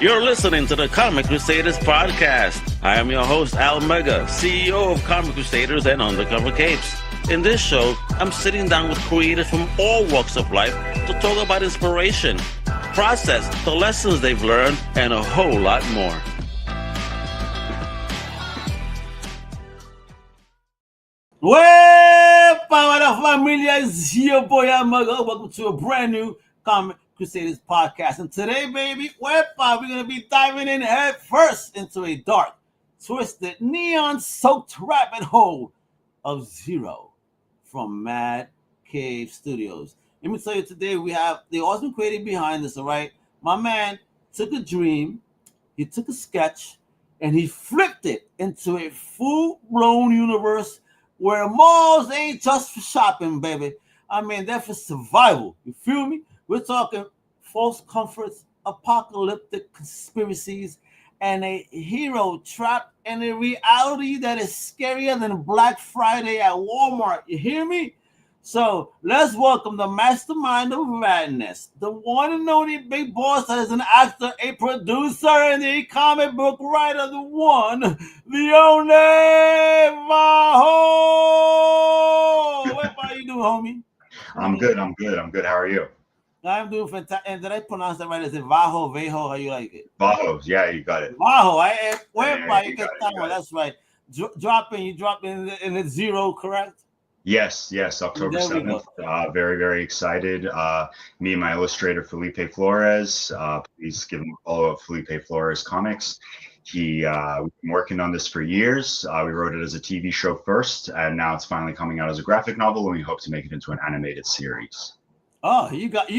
You're listening to the Comic Crusaders podcast. I am your host, Al Mega, CEO of Comic Crusaders and Undercover Capes. In this show, I'm sitting down with creators from all walks of life to talk about inspiration, process, the lessons they've learned, and a whole lot more. Well, power of familia is your boy Al Mega. Welcome to a brand new Comic Crusaders podcast. And today, baby, we're going to be diving in head first into a dark, twisted, neon-soaked rabbit hole of Zero from Mad Cave Studios. Let me tell you, today we have the awesome creator behind this, all right? My man took a dream, he took a sketch, and he flipped it into a full-blown universe where malls ain't just for shopping, baby. I mean, they're for survival. You feel me? We're talking false comforts, apocalyptic conspiracies, and a hero trapped in a reality that is scarier than Black Friday at Walmart. You hear me? So let's welcome the mastermind of madness, the one and only big boss that is an actor, a producer, and a comic book writer, the one, the only Vaho. What about you doing, homie? I'm good. How are you? I'm doing fantastic. And did I pronounce that right? Is it Vaho, Vaho? How you like it? Vaho. Yeah, you got it. Vaho. That's right. You dropping in the Zero, correct? Yes. October 7th. Very, very excited. Me and my illustrator, Felipe Flores. Please give him a follow at Felipe Flores Comics. We've been working on this for years. We wrote it as a TV show first, and now it's finally coming out as a graphic novel, and we hope to make it into an animated series. Oh, you got a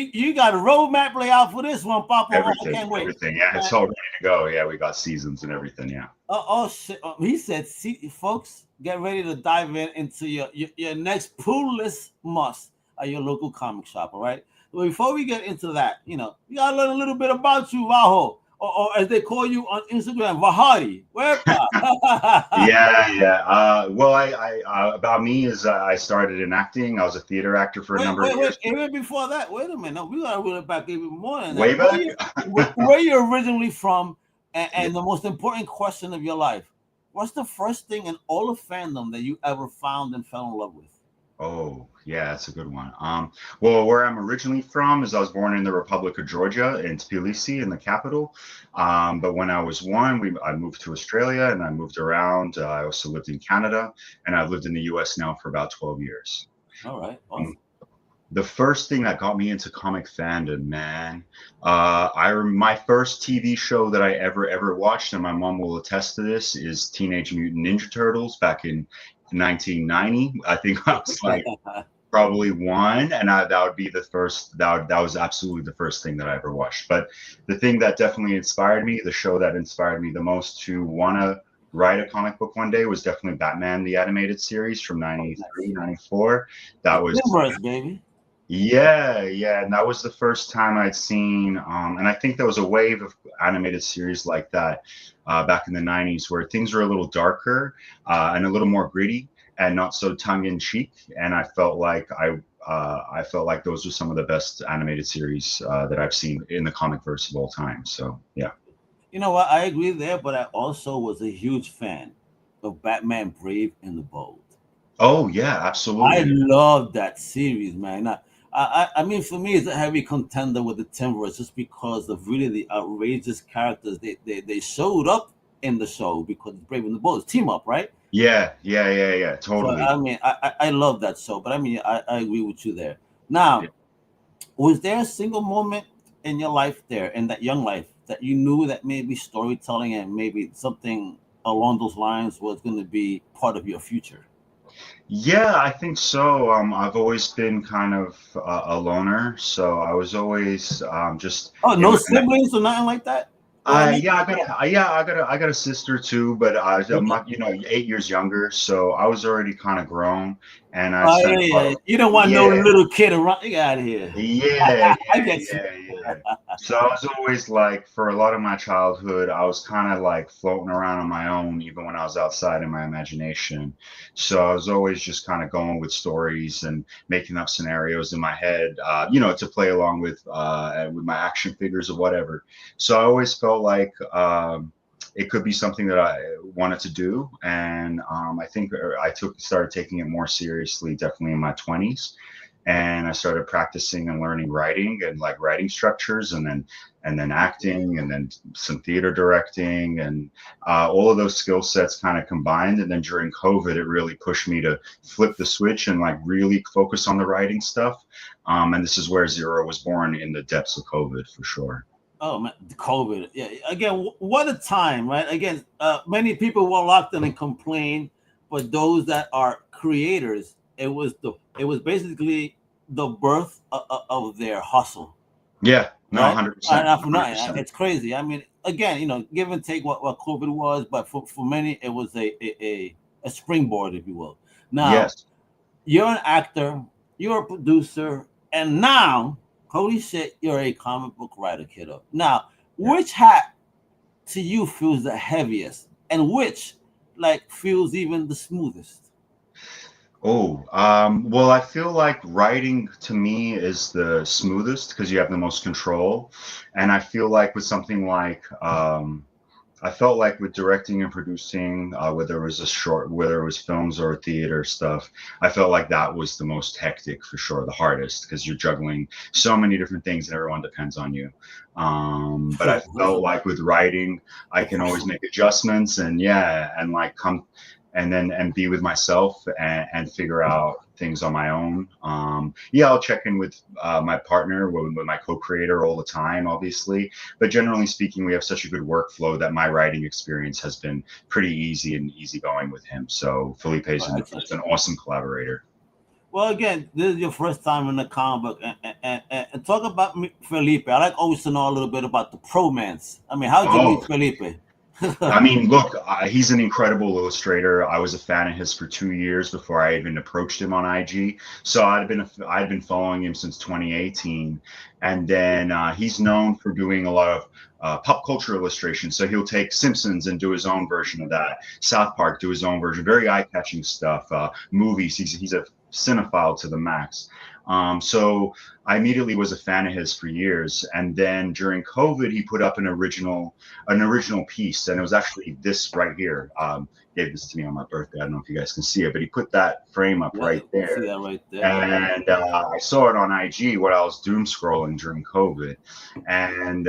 roadmap layout for this one, Papa. Everything, I can't wait. Everything, yeah, it's all ready to go. Yeah, we got seasons and everything, yeah. Oh shit! He said, "See, folks, get ready to dive into your next pull list must at your local comic shop." All right. But before we get into that, we gotta learn a little bit about you, Vaho, or as they call you on Instagram, Vahari. Yeah. Well, about me is I started in acting. I was a theater actor for a number of years. Even before that, wait a minute. No, we gotta reel it back even more than that. Way back. Where you originally from, and the most important question of your life: what's the first thing in all of fandom that you ever found and fell in love with? Oh, yeah, that's a good one. Well, where I'm originally from is I was born in the Republic of Georgia, in Tbilisi, in the capital. But when I was one, I moved to Australia, and I moved around. I also lived in Canada, and I've lived in the U.S. now for about 12 years. All right. Awesome. The first thing that got me into comic fandom, man, my first TV show that I ever watched, and my mom will attest to this, is Teenage Mutant Ninja Turtles back in 1990. I think I was like probably one, and that would be the first. That was absolutely the first thing that I ever watched. But the thing that definitely inspired me, the show that inspired me the most to want to write a comic book one day, was definitely Batman the Animated Series from 93, 94. That was baby. Yeah, and that was the first time I'd seen, and I think there was a wave of animated series like that back in the 90s, where things were a little darker and a little more gritty and not so tongue-in-cheek. And I felt like those were some of the best animated series that I've seen in the comic verse of all time. So yeah. You know what? I agree there, but I also was a huge fan of Batman Brave and the Bold. Oh yeah, absolutely. I love that series, man. I mean, for me, it's a heavy contender with the Timbers, just because of really the outrageous characters they showed up in the show, because Brave and the Bold team up, right? Yeah, totally. So, I mean, I love that show, but I mean, I agree with you there. Now, was there a single moment in your life there, in that young life, that you knew that maybe storytelling and maybe something along those lines was going to be part of your future? Yeah, I think so. I've always been kind of a loner, so I was always just. Oh, no siblings or nothing like that? I got a sister too, but I'm 8 years younger, so I was already kind of grown, and I Oh spent a lot yeah, of you don't want no yeah. little kid around. You out of here. Yeah, I yeah, get you. yeah, yeah. So I was always like, for a lot of my childhood, I was kind of like floating around on my own, even when I was outside in my imagination. So I was always just kind of going with stories and making up scenarios in my head, to play along with my action figures or whatever. So I always felt like it could be something that I wanted to do, and I think started taking it more seriously, definitely in my 20s, and I started practicing and learning writing and like writing structures, and then acting, and then some theater directing, and all of those skill sets kind of combined. And then during COVID, it really pushed me to flip the switch and like really focus on the writing stuff. And this is where Zero was born, in the depths of COVID, for sure. Oh man, the COVID. Yeah. Again, what a time, right? Again, many people were locked in and complain, but those that are creators, it was basically the birth of their hustle, Yeah, no, right? 100%, And for nothing, 100%. it's crazy. I mean, again, give and take what COVID was, but for many, it was a springboard, if you will. Now, Yes. you're an actor, you're a producer, and now, holy shit, you're a comic book writer, kiddo. Now, Yeah. which hat to you feels the heaviest, and which like feels even the smoothest? Oh, well, I feel like writing to me is the smoothest because you have the most control. And I feel like with something like, I felt like with directing and producing, whether it was films or theater stuff, I felt like that was the most hectic for sure, the hardest, because you're juggling so many different things and everyone depends on you. But I felt like with writing, I can always make adjustments, and yeah, and like come and be with myself, and figure out things on my own. Yeah, I'll check in with my partner, with my co-creator all the time, obviously. But generally speaking, we have such a good workflow that my writing experience has been pretty easy and easygoing with him. So Felipe is Oh, excellent. just an awesome collaborator. Well, again, this is your first time in the comic book, and talk about Felipe. I like always to know a little bit about the promance. I mean, how did you Oh, meet Felipe? I mean, look, he's an incredible illustrator. I was a fan of his for 2 years before I even approached him on IG. So I'd been following him since 2018, and then he's known for doing a lot of pop culture illustrations. So he'll take Simpsons and do his own version of that. South Park, do his own version. Very eye-catching stuff. Movies. He's a cinephile to the max. So I immediately was a fan of his for years, and then during COVID, he put up an original piece, and it was actually this right here. Gave this to me on my birthday. I don't know if you guys can see it, but he put that frame up Yeah, right I see there. that right there. And I saw it on IG when I was doom scrolling during COVID, and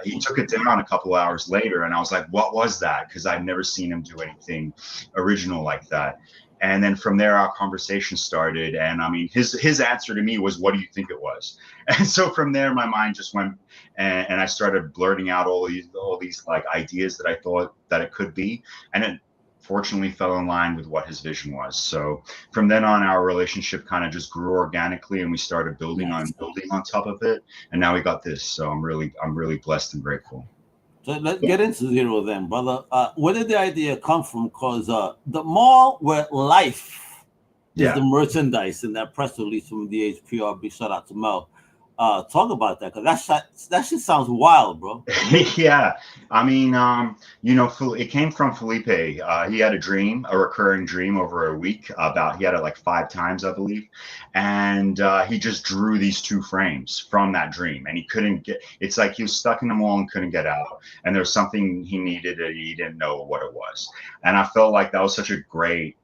he took it down a couple hours later, and I was like, "What was that?" Because I'd never seen him do anything original like that. And then from there, our conversation started, and I mean, his answer to me was, "What do you think it was?" And so from there, my mind just went, and I started blurting out all these like ideas that I thought that it could be, and it fortunately fell in line with what his vision was. So from then on, our relationship kind of just grew organically, and we started building on Nice. building on top of it, and now we got this. So I'm really blessed and grateful. So let's get into Zero then, brother. Where did the idea come from? Because the mall where life is the Yeah. merchandise in that press release from DHPRB. Shout out to Mel. Talk about that, because that shit sounds wild, bro. Yeah, I mean, it came from Felipe. He had a recurring dream over a week about. He had it like 5 times, I believe, and he just drew these two frames from that dream, and he couldn't get. It's like he was stuck in the mall and couldn't get out, and there was something he needed, and he didn't know what it was. And I felt like that was such a great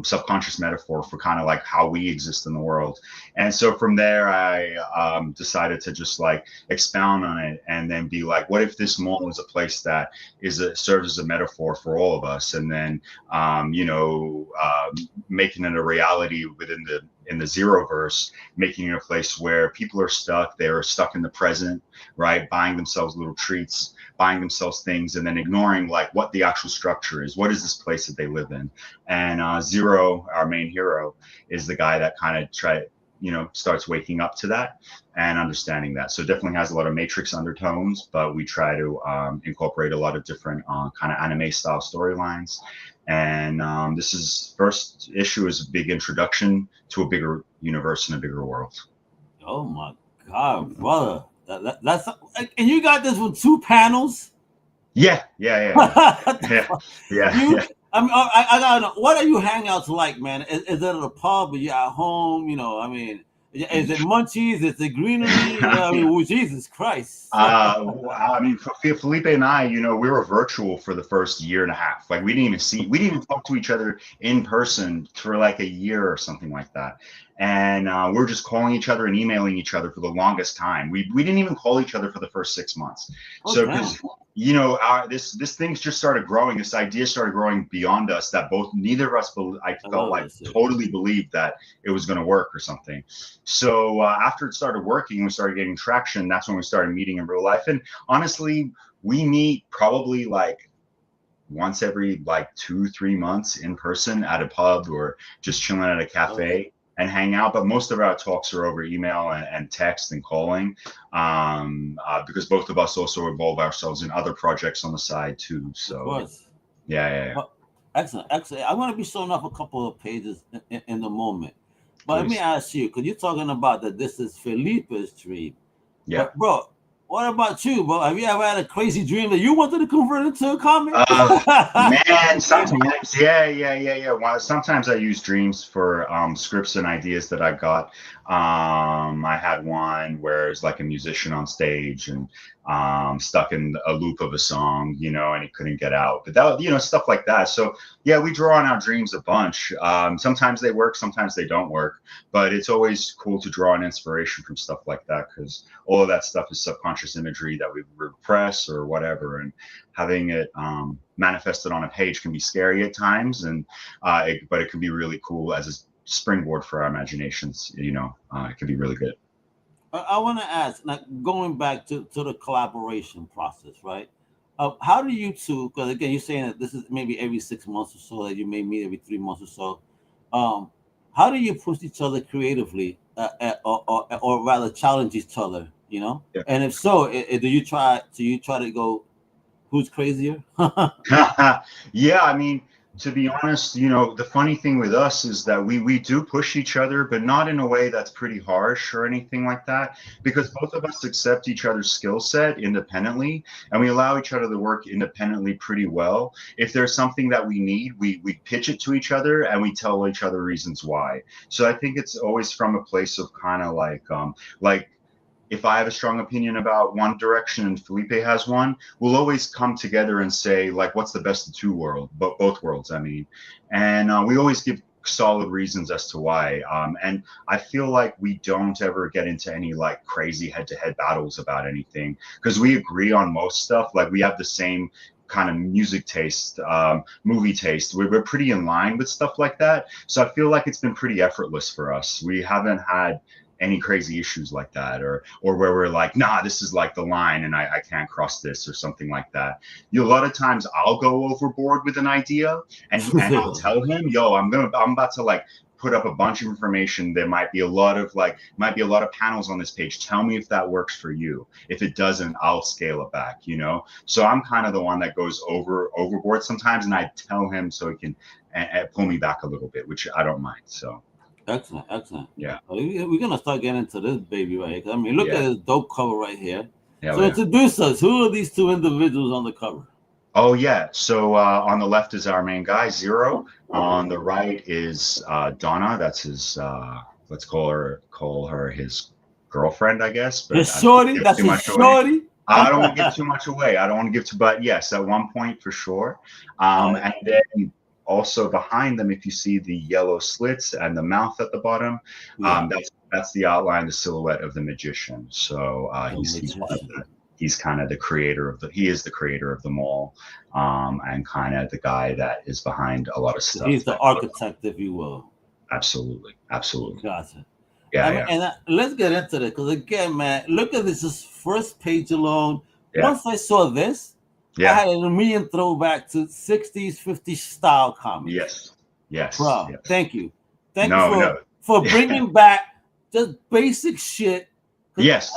subconscious metaphor for kind of like how we exist in the world. And so from there, I decided to just like expound on it, and then be like, what if this mall is a place that serves as a metaphor for all of us, and then making it a reality in the Zero verse, making it a place where people are stuck. They're stuck in the present, right? Buying themselves little treats, buying themselves things, and then ignoring like what the actual structure is. What is this place that they live in? And Zero, our main hero, is the guy that kind of starts waking up to that and understanding that. So it definitely has a lot of Matrix undertones, but we try to incorporate a lot of different kind of anime style storylines. And this is first issue is a big introduction to a bigger universe and a bigger world. Oh my God, brother. That's and you got this with 2 panels. Yeah. I mean, I gotta know, what are you hangouts like, man? Is it at a pub? Are you at home? I mean, is it munchies? Is it greenery? I mean, Jesus Christ. I mean, for Felipe and I, we were virtual for the first year and a half. Like we didn't even talk to each other in person for like a year or something like that. And we're just calling each other and emailing each other for the longest time. We didn't even call each other for the first 6 months. So because this thing just started growing. This idea started growing beyond us. That neither of us, I felt like totally believed that it was going to work or something. So after it started working, we started getting traction. That's when we started meeting in real life. And honestly, we meet probably like once every like 2-3 months in person at a pub or just chilling at a cafe. And hang out, but most of our talks are over email and text and calling, because both of us also involve ourselves in other projects on the side too. So, yeah. Well, excellent. I'm going to be showing off a couple of pages in the moment, but Please. Let me ask you, because you're talking about that this is Felipe's dream. Yeah, but bro. What about you, bro? Have you ever had a crazy dream that you wanted to convert into a comic? Man, sometimes, yeah. Well, sometimes I use dreams for scripts and ideas that I got. I had one where it's like a musician on stage and stuck in a loop of a song, and he couldn't get out. But that, stuff like that. So yeah, we draw on our dreams a bunch. Sometimes they work, sometimes they don't work. But it's always cool to draw on inspiration from stuff like that, because all of that stuff is subconscious imagery that we repress or whatever, and having it manifested on a page can be scary at times, and but it can be really cool as a springboard for our imaginations. It can be really good. I want to ask, like, going back to the collaboration process, right? How do you two, because again, you're saying that this is maybe every 6 months or so, that you may meet every 3 months or so. How do you push each other creatively, or rather challenge each other? Yeah. And if so, do you try to go, who's crazier? Yeah, I mean, to be honest, the funny thing with us is that we do push each other, but not in a way that's pretty harsh or anything like that, because both of us accept each other's skill set independently, and we allow each other to work independently pretty well. If there's something that we need, we pitch it to each other and we tell each other reasons why. So I think it's always from a place of kind of like if I have a strong opinion about one direction and Felipe has one, we'll always come together and say, like, what's the best of both worlds, I mean. And we always give solid reasons as to why. And I feel like we don't ever get into any like crazy head-to-head battles about anything, because we agree on most stuff. Like, we have the same kind of music taste, movie taste. We're pretty in line with stuff like that. So I feel like it's been pretty effortless for us. We haven't had any crazy issues like that, or where we're like, nah, this is like the line and I can't cross this or something like that. A lot of times I'll go overboard with an idea and I'll tell him, yo, I'm about to like put up a bunch of information. There might be a lot of panels on this page. Tell me if that works for you. If it doesn't, I'll scale it back, So I'm kind of the one that goes overboard sometimes, and I tell him so he can pull me back a little bit, which I don't mind. So Excellent. Yeah. We're gonna start getting into this baby right here. I mean, look at this dope cover right here. So introduce us. Who are these 2 individuals on the cover? Oh yeah. So on the left is our main guy, Zero. On the right is Donna. That's his. Let's call her his girlfriend, I guess. But his shorty. That's his shorty. I don't want to give too much away. But yes, at one point for sure. And then also behind them, if you see the yellow slits and the mouth at the bottom, that's the outline, the silhouette of the magician. So he's kind of the creator of he is the creator of them all, and kind of the guy that is behind a lot of stuff. He's the architect, if you will. Absolutely. Gotcha. Yeah. And let's get into it, because again, man, look at this first page alone. Yeah. Once I saw this, I had an immediate throwback to 60s, 50s style comics. Yes. Bro, thank you. Thank you for bringing back just basic shit. Yes.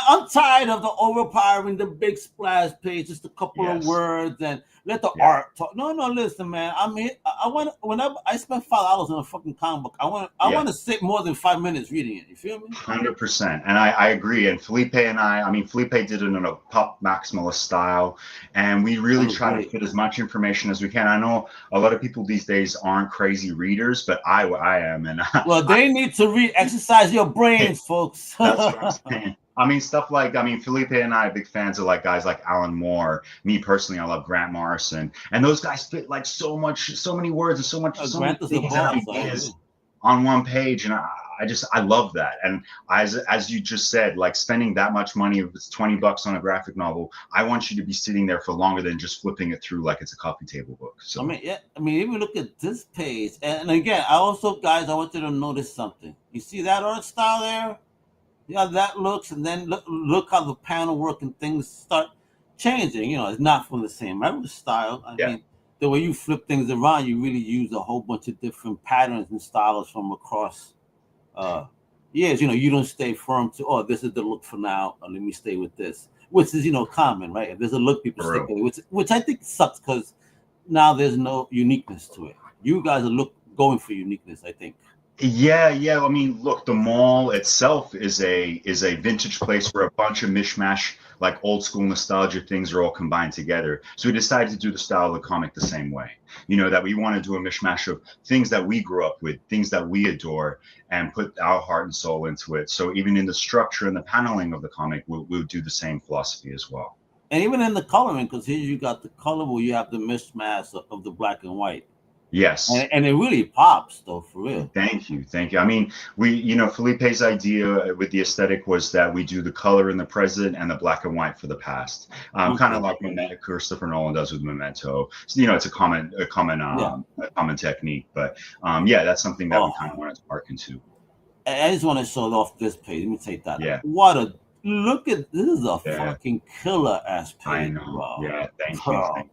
I'm tired of the overpowering, the big splash page, just a couple of words, and let the art talk. No, listen, man. I mean, I want whenever I spend $5 on a fucking comic book, I want to sit more than 5 minutes reading it. You feel me? 100%, and I agree. And Felipe and I mean, Felipe did it in a pop maximalist style, and we really try to fit as much information as we can. I know a lot of people these days aren't crazy readers, but I am, and well, they need to exercise your brains, folks. That's what I'm saying. I mean, stuff like, Felipe and I are big fans of like guys like Alan Moore. Me personally, I love Grant Morrison, and those guys fit like so many words and so many things and ideas on one page, and I love that. And as you just said, like spending that much money, if it's $20 on a graphic novel, I want you to be sitting there for longer than just flipping it through like it's a coffee table book. So I mean, even look at this page, and again, I want you to notice something. You see that art style there? Yeah, that looks, and then look how the panel work and things start changing. You know, it's not from the same style. I mean, the way you flip things around, you really use a whole bunch of different patterns and styles from across years. You know, you don't stay firm to, this is the look for now, let me stay with this, which is, common, right? If there's a look, people stick with it, which I think sucks because now there's no uniqueness to it. You guys are going for uniqueness, I think. Yeah. I mean, look, the mall itself is a vintage place where a bunch of mishmash, like old school nostalgia things are all combined together. So we decided to do the style of the comic the same way. You know, that we want to do a mishmash of things that we grew up with, things that we adore, and put our heart and soul into it. So even in the structure and the paneling of the comic, we'll do the same philosophy as well. And even in the coloring, because here you got the color where you have the mishmash of the black and white. Yes. And it really pops, though, for real. Thank you. I mean, Felipe's idea with the aesthetic was that we do the color in the present and the black and white for the past. Kind of like what Christopher Nolan does with Memento. So, it's a common technique. But that's something that we kind of wanted to mark into. I just want to show off this page. Let me take that. Yeah. Look at this is a fucking killer ass page. I know. Bro. Yeah. Thank you.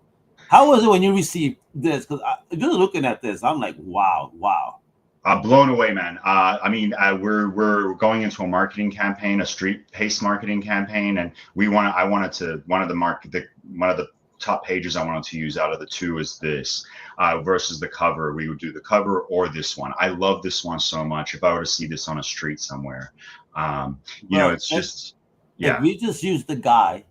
How was it when you received this? Because just looking at this, I'm like, wow. Blown away, man. I mean, we're going into a marketing campaign, a street-paced marketing campaign, and one of the top pages I wanted to use out of the two is this versus the cover. We would do the cover or this one. I love this one so much. If I were to see this on a street somewhere, it's just If we just use the guy,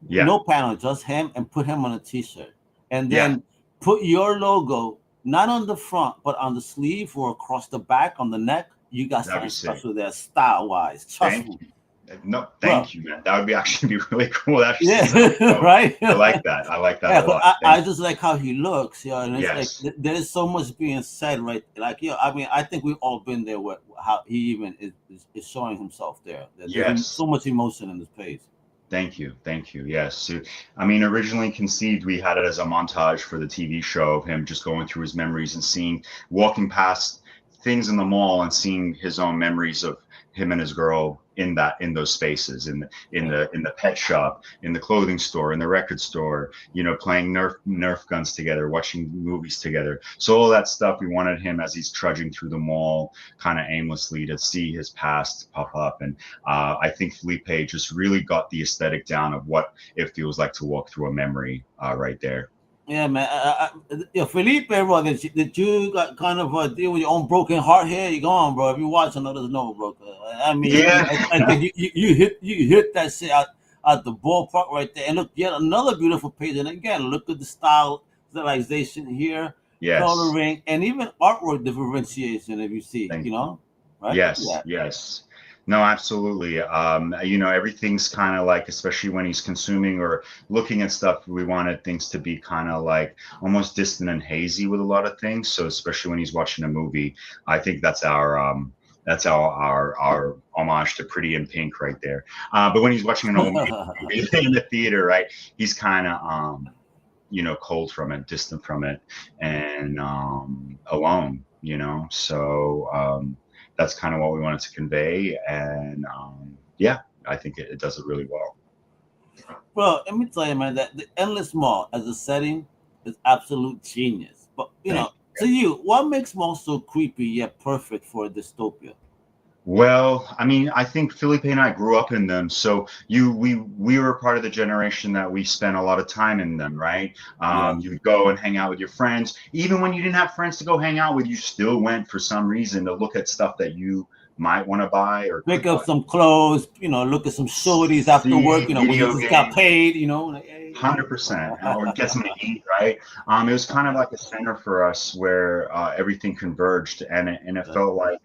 no panel, just him, and put him on a T-shirt. And then put your logo not on the front, but on the sleeve or across the back on the neck. You got something special there, style-wise. Trust me. No, thank you, man. That would actually be really cool. Right? I like that. A lot. I just like how he looks. And it's like there's so much being said, right? Like, I mean, I think we've all been there with how he even is showing himself there. There's so much emotion in this page. Thank you. Yes. I mean, originally conceived, we had it as a montage for the TV show of him just going through his memories and walking past things in the mall and seeing his own memories of him and his girl in those spaces, in the pet shop, in the clothing store, in the record store, playing Nerf guns together, watching movies together. So all that stuff, we wanted him as he's trudging through the mall kind of aimlessly to see his past pop up. And I think Felipe just really got the aesthetic down of what it feels like to walk through a memory right there. Yeah, man. Felipe, bro, did you got kind of deal with your own broken heart here? You go on, bro. If you watch another no, bro. I mean, I think you hit that shit at the ballpark right there. And look, yet another beautiful page. And again, look at the stylization here, coloring, and even artwork differentiation. If you see, right? Yes. No, absolutely. Everything's kind of like, especially when he's consuming or looking at stuff, we wanted things to be kind of like almost distant and hazy with a lot of things. So especially when he's watching a movie, I think that's our homage to Pretty in Pink right there. But when he's watching an old movie in the theater, right, he's kind of cold from it, distant from it, and alone. So. That's kind of what we wanted to convey, and I think it does it really well. Well, let me tell you, man, that the Endless Mall as a setting is absolute genius. But to you, what makes mall so creepy yet perfect for a dystopia? Well, I mean, I think Felipe and I grew up in them, so we were part of the generation that we spent a lot of time in them, right? Yeah. You would go and hang out with your friends, even when you didn't have friends to go hang out with. You still went for some reason to look at stuff that you might want to buy or Pick could up buy. some clothes, look at some shorties after work, See when you video just got games. paid, like, hey. 100%, or get something to eat, right? It was kind of like a center for us where everything converged, and it felt like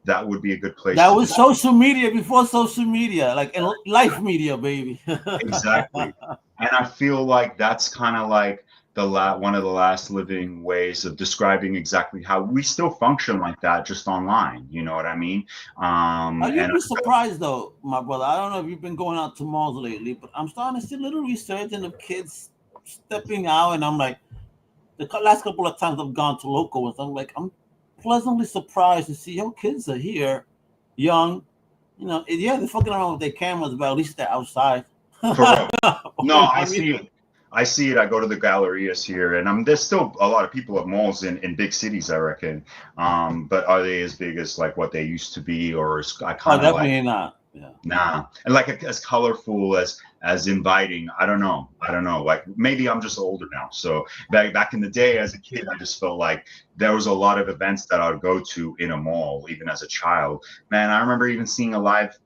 that would be a good place That to was just social media before social media, like in life media, baby. exactly. And I feel like that's kind of like one of the last living ways of describing exactly how we still function like that, just online. You know what I mean? You'd And be surprised though, my brother. I don't know if you've been going out to malls lately, but I'm starting to see a little resurgence of kids stepping out, and I'm like, last couple of times I've gone to local ones, I'm like, I'm pleasantly surprised to see your kids are here, young. Yeah, they're fucking around with their cameras, but at least they're outside. for real. No, I I mean, see it. I see it. I go to the gallerias here, and there's still a lot of people at malls in big cities, I reckon. But are they as big as like what they used to be, or is I oh, kind of like definitely not. Yeah. nah, and like as colorful as inviting? I don't know. I don't know. Like maybe I'm just older now. So back in the day, as a kid, I just felt like there was a lot of events that I would go to in a mall, even as a child. Man, I remember even seeing a live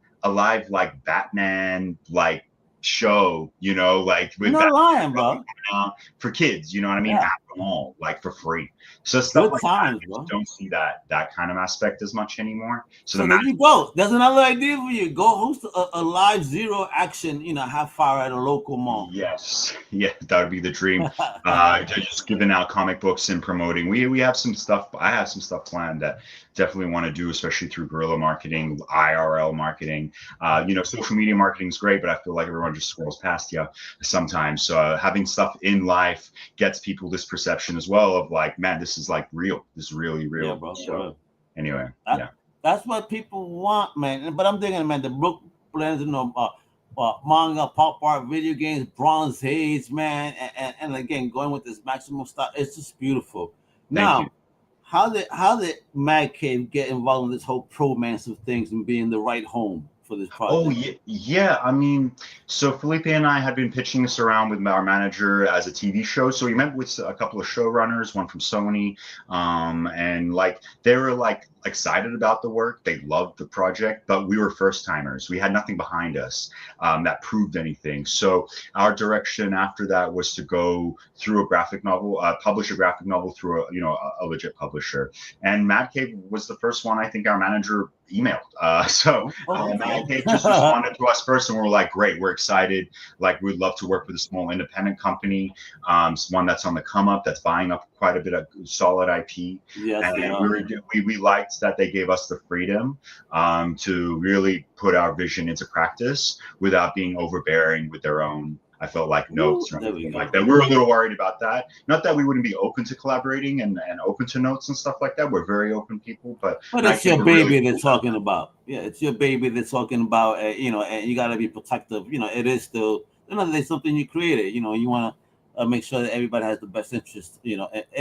like Batman like show, like You're with not Batman lying, Robin bro. coming out for kids, you know what I mean? Yeah. At the mall, like for free. So stuff Good like that, times, I just bro. don't see that kind of aspect as much anymore. So the So there magic. you go. That's another idea for you. Go host a live zero action, half hour at a local mall. Yes, yeah, that would be the dream. Just giving out comic books and promoting. We have some stuff. I have some stuff planned that definitely want to do, especially through guerrilla marketing, IRL marketing. Social media marketing is great, but I feel like everyone just scrolls past you sometimes. So having stuff in life gets people this perception as well of like, man, this is like real. This is really Yeah, real. bro. So anyway, That, yeah. that's what people want, man. But I'm thinking, man, the book blends, manga, pop art, video games, Bronze Age, man, and again, going with this maximum stuff, it's just beautiful. Thank you. Now, how did Mad Cave get involved in this whole romance of things and being the right home for this Oh project? yeah, yeah. I mean, so Felipe and I had been pitching this around with our manager as a TV show. So we met with a couple of showrunners, one from Sony, and like they were like excited about the work. They loved the project, but we were first timers. We had nothing behind us that proved anything. So our direction after that was to go through a graphic novel, publish a graphic novel through a legit publisher. And Mad Cave was the first one I think our manager emailed. So Oh, Mad okay. Cave just responded to us first, and we're like, great, we're excited. Like, we'd love to work with a small independent company, one that's on the come up, that's buying up quite a bit of solid IP. Yes, they And are. we liked that they gave us the freedom to really put our vision into practice without being overbearing with their own. I felt like Ooh, notes or there we anything like go. that. We were a little worried about that. Not that we wouldn't be open to collaborating and open to notes and stuff like that. We're very open people, but But Mad it's Cave your were really baby they're cool about talking about. Yeah, it's your baby they're talking about. And you got to be protective. It is still, there's something you created. You want to make sure that everybody has the best interest, in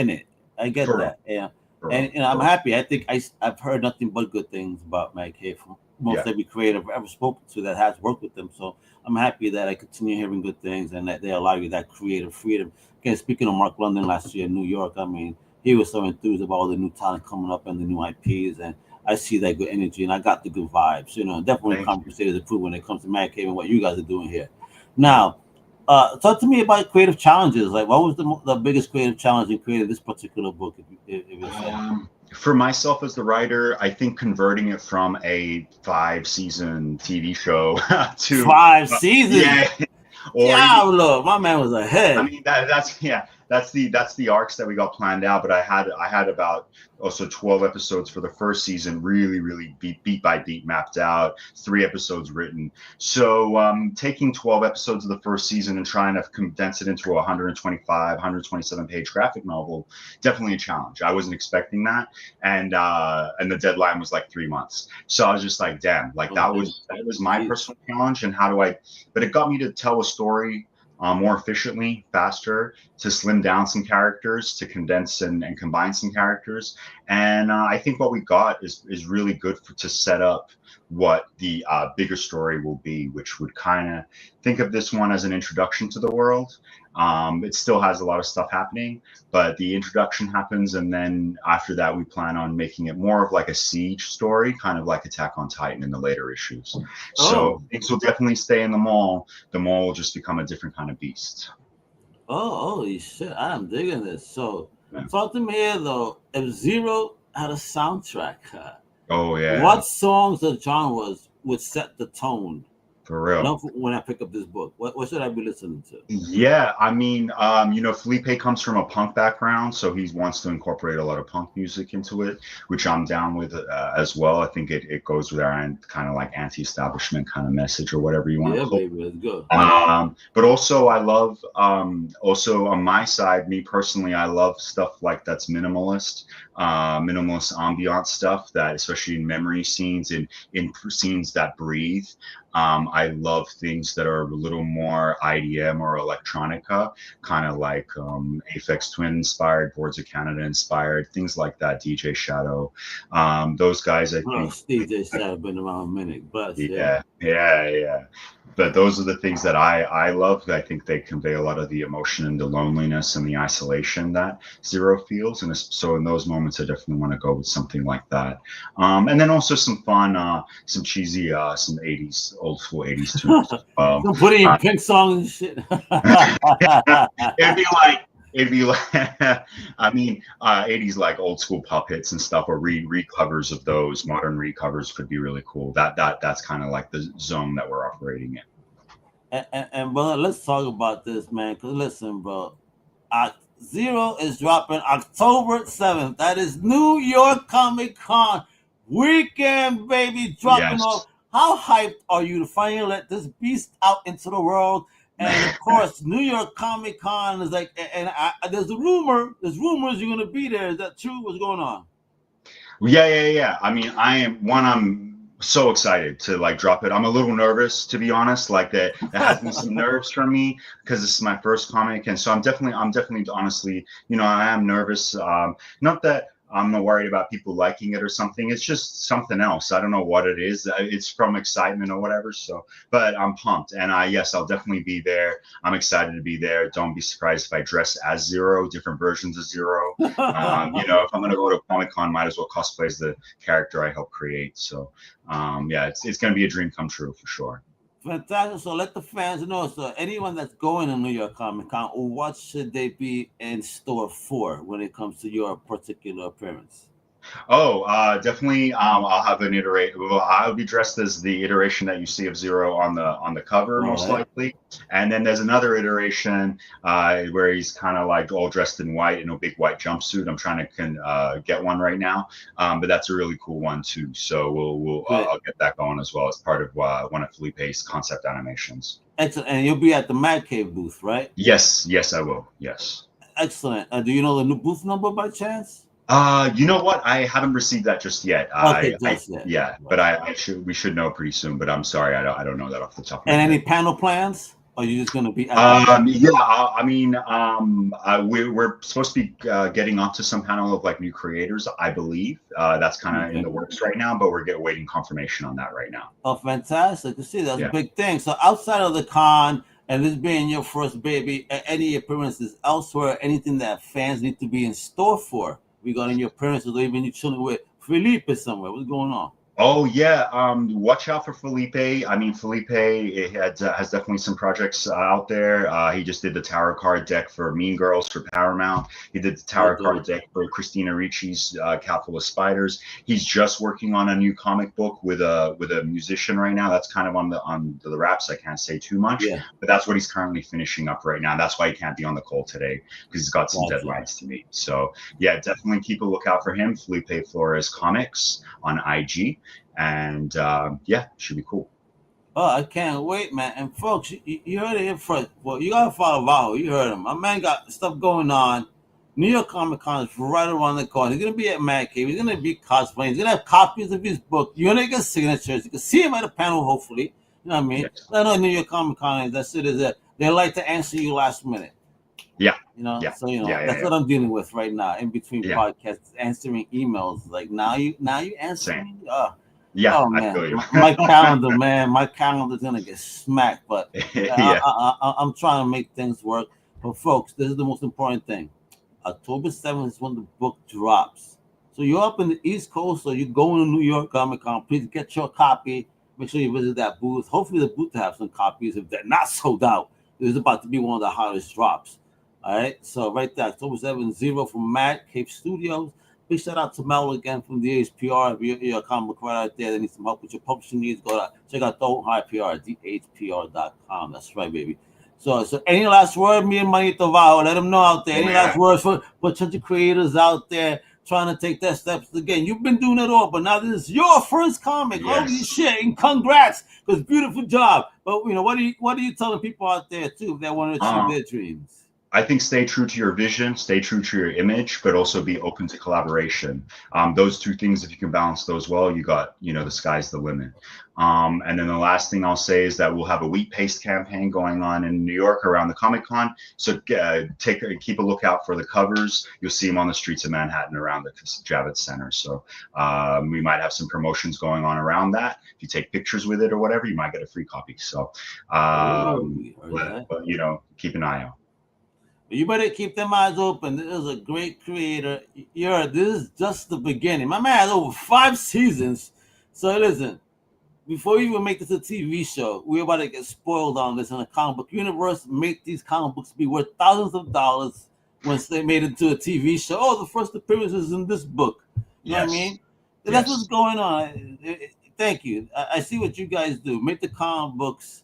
it. I that. get For real, that. Yeah, for and real, I'm for real. happy. I think I've heard nothing but good things about Mad Cave from most Yeah. every creator I've ever spoken to that has worked with them. So I'm happy that I continue hearing good things and that they allow you that creative freedom. Again, speaking of Mark London last year in New York, I mean, he was so enthused about all the new talent coming up and the new IPs, and I see that good energy and I got the good vibes. Definitely Thank Comic you. Crusaders approve when it comes to Mad Cave and what you guys are doing here. Now, talk to me about creative challenges. Like, what was the biggest creative challenge in creating this particular book, if you say? For myself as the writer, I think converting it from a 5-season TV show to 5 seasons. yeah, or even Diablo, my man was I ahead. mean that's yeah, that's the arcs that we got planned out. But I had about also 12 episodes for the first season, really beat by beat mapped out. 3 episodes written. So taking 12 episodes of the first season and trying to condense it into a 125, 127 page graphic novel, definitely a challenge. I wasn't expecting that, and the deadline was like 3 months. So I was just like, damn, like Oh, that was my geez. personal challenge. And how do I? But it got me to tell a story more efficiently, faster, to slim down some characters, to condense and combine some characters. And I think what we got is really good to set up what the bigger story will be, which would kind of think of this one as an introduction to the world. It still has a lot of stuff happening, but the introduction happens, and then after that, we plan on making it more of like a siege story, kind of like Attack on Titan in the later issues. So things will definitely stay in the mall. The mall will just become a different kind of beast. Oh, holy shit! I'm digging this. So, talk to me here though. If Zero had a soundtrack, oh yeah, what songs or genres would set the tone? For real. When I pick up this book, what should I be listening to? Yeah, I mean, Felipe comes from a punk background, so he wants to incorporate a lot of punk music into it, which I'm down with as well. I think it goes with our kind of like anti-establishment kind of message or whatever you want to call it. Yeah, baby, let's go. But also, I love, also on my side, me personally, I love stuff like that's minimalist ambient stuff, that especially in memory scenes, in scenes that breathe. I love things that are a little more IDM or electronica, kind of like Aphex Twin inspired, Boards of Canada inspired, things like that. DJ Shadow, those guys, I think. DJ Shadow been around a minute, but yeah. But those are the things that I love. I think they convey a lot of the emotion and the loneliness and the isolation that Zero feels. And so in those moments, I definitely want to go with something like that. And then also some fun, some cheesy, some 80s, old school 80s tunes. Don't put in pink songs and shit. It'd be like, I mean, 80s like old school pop hits and stuff, or recovers of those. Modern recovers could be really cool. That's kind of like the zone that we're operating in. And brother, let's talk about this, man. Cause listen, bro, Zero is dropping October 7th. That is New York Comic Con weekend, baby, dropping off. How hyped are you to finally let this beast out into the world? And of course, New York Comic Con is like, and there's rumors you're gonna be there. Is that true? What's going on? Yeah. I mean, I'm so excited to like drop it. I'm a little nervous, to be honest. Like that has been some nerves for me because this is my first comic, and so I'm definitely honestly, I am nervous. Not that I'm not worried about people liking it or something. It's just something else. I don't know what it is. It's from excitement or whatever. So, but I'm pumped. And yes, I'll definitely be there. I'm excited to be there. Don't be surprised if I dress as Zero, different versions of Zero. If I'm going to go to Comic-Con, might as well cosplay as the character I helped create. So, it's going to be a dream come true for sure. Fantastic. So let the fans know. So anyone that's going to New York Comic Con, what should they be in store for when it comes to your particular appearance? Definitely. I'll have an iteration. Well, I'll be dressed as the iteration that you see of Zero on the cover, most likely. And then there's another iteration where he's kind of like all dressed in white in a big white jumpsuit. I'm trying to get one right now, but that's a really cool one too. So I'll get that going as well as part of one of Felipe's concept animations. Excellent. And you'll be at the Mad Cave booth, right? Yes, I will. Yes. Excellent. Do you know the new booth number by chance? You know what? I haven't received that just yet. Okay, but we should know pretty soon. But I'm sorry, I don't know that off the top of my head. And any panel plans? Or are you just going to be? We're supposed to be getting onto some panel of like new creators, I believe. That's kind of in the works right now, but we're waiting confirmation on that right now. Oh, fantastic! You see, that's a big thing. So outside of the con, and this being your first baby, any appearances elsewhere, anything that fans need to be in store for regarding your appearances, or even you chilling with Felipe somewhere? What's going on? Oh yeah, watch out for Felipe. I mean, Felipe has definitely some projects out there. He just did the tarot card deck for Mean Girls for Paramount. He did the tarot card deck for Christina Ricci's Cat Full of Spiders. He's just working on a new comic book with a musician right now. That's kind of on the wraps. I can't say too much, but that's what he's currently finishing up right now. That's why he can't be on the call today, because he's got some deadlines to meet. So yeah, definitely keep a lookout for him. Felipe Flores Comics on IG. And should be cool. Oh, I can't wait, man. And folks, you heard it here first. Well, you gotta follow Vaho. You heard him. My man got stuff going on. New York Comic Con is right around the corner. He's gonna be at Mad Cave. He's gonna be cosplaying. He's gonna have copies of his book. You're gonna get signatures. You can see him at the panel, hopefully. You know what I mean? Yes. I know New York Comic Con is that shit is they like to answer you last minute. Yeah. You know, Yeah. so you know Yeah, that's what I'm dealing with right now in between Yeah. podcasts, answering emails. Like now you answer Same. me. Yeah, Oh I man, feel you. my calendar, man, my calendar's gonna get smacked. But Yeah. I'm trying to make things work. But folks, this is the most important thing. October 7th is when the book drops. So you're up in the East Coast, or you're going to New York Comic Con. Please get your copy. Make sure you visit that booth. Hopefully, the booth will have some copies. If they're not sold out, it's about to be one of the hottest drops. All right. So right there, October 7th, Zero from Mad Cave Studios. Big shout out to Mel again from the HPR. If you're a comic book writer out there that needs some help with your publishing needs, go to check out Don't High PR, dhpr.com. That's right, baby. So any last word, me and Manito Vaho, let them know out there. Any last words for potential creators out there trying to take their steps again? You've been doing it all, but now this is your first comic. Yes. Holy shit, and congrats, because beautiful job. But you know, what are you telling people out there too if they want to achieve their dreams? I think stay true to your vision, stay true to your image, but also be open to collaboration. Those two things, if you can balance those well, you got, the sky's the limit. And then the last thing I'll say is that we'll have a wheat paste campaign going on in New York around the Comic Con. So keep a lookout for the covers. You'll see them on the streets of Manhattan around the Javits Center. So we might have some promotions going on around that. If you take pictures with it or whatever, you might get a free copy. So, but keep an eye out. You better keep them eyes open. This is a great creator. This is just the beginning. My man has over 5 seasons. So listen, before you even make this a TV show, we're about to get spoiled on this in the comic book universe. Make these comic books be worth thousands of dollars once they made it to a TV show. Oh, the first appearance is in this book. You know what I mean? That's what's going on. Thank you. I see what you guys do. Make the comic books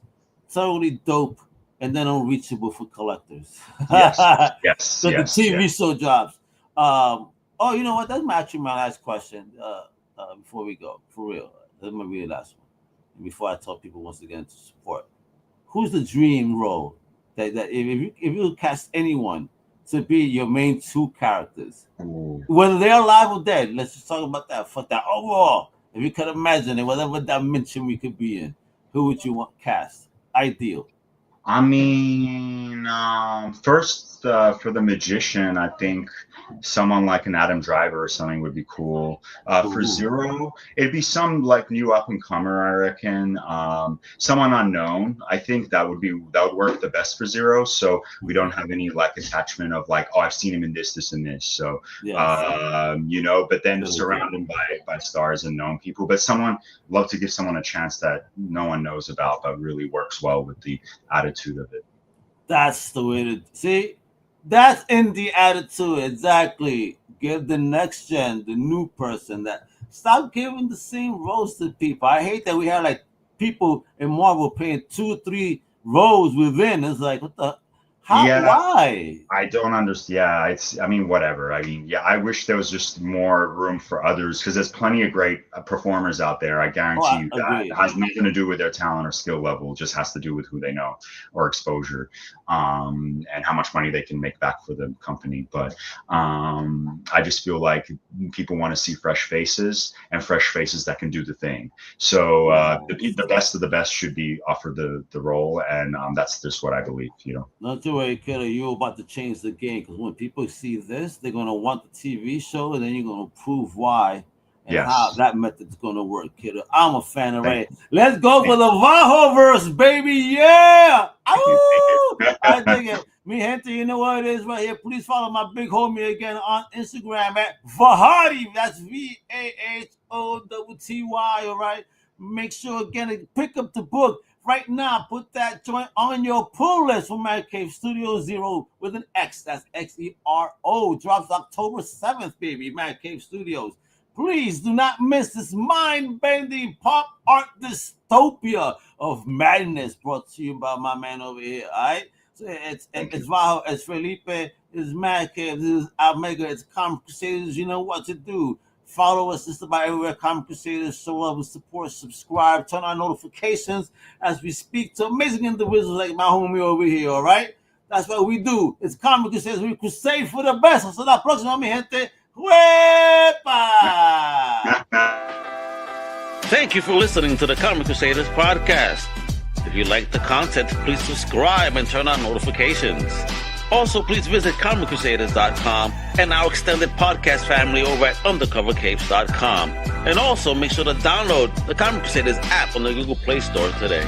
totally dope and then unreachable for collectors. Yes. So the TV show drops. You know what? That's actually my last question. Before we go, for real, that's my really last one. Before I tell people once again to support, who's the dream role that if you cast anyone to be your main 2 characters, whether they're alive or dead, let's just talk about that. Fuck that overall. If you could imagine it, whatever dimension we could be in, who would you want cast? Ideal. I mean, first for the magician, I think someone like an Adam Driver or something would be cool. For Zero, it'd be some like new up and comer, I reckon. Someone unknown. I think that would work the best for Zero. So we don't have any like attachment of like, oh, I've seen him in this, and this. So but then surround him by stars and known people. But love to give someone a chance that no one knows about, but really works well with the attitude of it. That's the way to see. That's in the attitude, exactly. Give the next gen, the new person that. Stop giving the same roles to people. I hate that we have like people in Marvel playing 2 or 3 roles within. It's like, what the? Why? I don't understand. Whatever. I wish there was just more room for others, because there's plenty of great performers out there. I guarantee you that it has nothing to do with their talent or skill level. It just has to do with who they know or exposure, and how much money they can make back for the company. But I just feel like people want to see fresh faces, and fresh faces that can do the thing. So the best of the best should be offered the role, and that's just what I believe. Not to worry, kiddo, you're about to change the game, because when people see this, they're going to want the TV show, and then you're going to prove why and how that method's going to work, kiddo. I'm a fan of it. Let's go for the Vaho-verse, baby. Yeah. I think it. Me, gente, you know what it is right here. Please follow my big homie again on Instagram at Vahoti. That's VAHOTTY, all right? Make sure, again, to pick up the book. Right now, put that joint on your pull list for Mad Cave Studio Zero with an X. That's XERO. Drops October 7th, baby. Mad Cave Studios. Please do not miss this mind-bending pop art dystopia of madness brought to you by my man over here. All right? So it's Vaho, it's Felipe, it's Mad Cave, this is Omega, it's Comic Crusaders. You know what to do. Follow us just about everywhere. Comic Crusaders, show love and support, subscribe, turn on notifications as we speak to amazing individuals like my homie over here, all right? That's what we do. It's Comic Crusaders. We crusade for the best. Hasta la próxima, mi gente. ¡Huepa! Thank you for listening to the Comic Crusaders podcast. If you like the content, please subscribe and turn on notifications. Also, please visit comiccrusaders.shop and our extended podcast family over at undercovercapes.com. And also, make sure to download the Comic Crusaders app on the Google Play Store today.